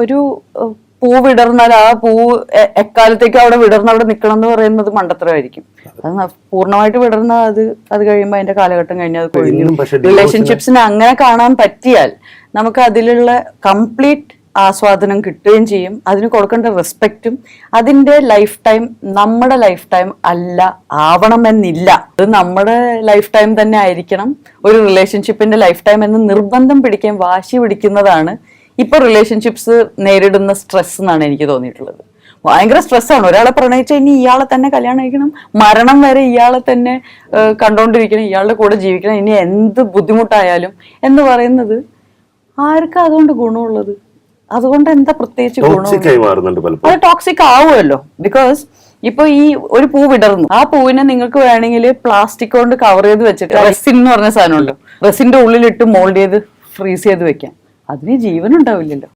ഒരു പൂ വിടർന്നാൽ ആ പൂ എക്കാലത്തേക്ക് അവിടെ വിടർന്ന് അവിടെ നിൽക്കണം എന്ന് പറയുന്നത് മണ്ടത്തരമായിരിക്കും. അത് പൂർണ്ണമായിട്ട് വിടർന്ന അത് കഴിയുമ്പോൾ അതിന്റെ കാലഘട്ടം കഴിഞ്ഞാൽ അത് കൊഴിഞ്ഞു. റിലേഷൻഷിപ്സിനെ അങ്ങനെ കാണാൻ പറ്റിയാൽ നമുക്ക് അതിലുള്ള കംപ്ലീറ്റ് ആസ്വാദനം കിട്ടുകയും ചെയ്യും. അതിന് കൊടുക്കേണ്ട റെസ്പെക്റ്റും അതിന്റെ ലൈഫ് ടൈം നമ്മുടെ ലൈഫ് ടൈം അല്ല ആവണമെന്നില്ല. അത് നമ്മുടെ ലൈഫ് ടൈം തന്നെ ആയിരിക്കണം. ഒരു റിലേഷൻഷിപ്പിന്റെ ലൈഫ് ടൈം എന്ന് നിർബന്ധം പിടിക്കാൻ വാശി പിടിക്കുന്നതാണ് ഇപ്പൊ റിലേഷൻഷിപ്സ് നേരിടുന്ന സ്ട്രെസ് എന്നാണ് എനിക്ക് തോന്നിയിട്ടുള്ളത്. ഭയങ്കര സ്ട്രെസ്സാണ്. ഒരാളെ പ്രണയിച്ച ഇനി ഇയാളെ തന്നെ കല്യാണം കഴിക്കണം, മരണം വരെ ഇയാളെ തന്നെ കണ്ടോണ്ടിരിക്കണം, ഇയാളുടെ കൂടെ ജീവിക്കണം, ഇനി എന്ത് ബുദ്ധിമുട്ടായാലും എന്ന് പറയുന്നത് ആർക്കാ അതുകൊണ്ട് ഗുണമുള്ളത്? അതുകൊണ്ട് എന്താ പ്രത്യേകിച്ച് ഗുണം? അത് ടോക്സിക് ആവുമല്ലോ. ബിക്കോസ് ഇപ്പൊ ഈ ഒരു പൂ വിടർന്നു, ആ പൂവിനെ നിങ്ങൾക്ക് വേണമെങ്കിൽ പ്ലാസ്റ്റിക് കൊണ്ട് കവർ ചെയ്ത് വെച്ചിട്ട് റെസിൻ എന്ന് പറഞ്ഞ സാധനമുണ്ടോ, റെസിന്റെ ഉള്ളിലിട്ട് മോൾഡ് ചെയ്ത് ഫ്രീസ് ചെയ്ത് വെക്കാം. അതിന് ജീവൻ ഉണ്ടാവില്ലല്ലോ.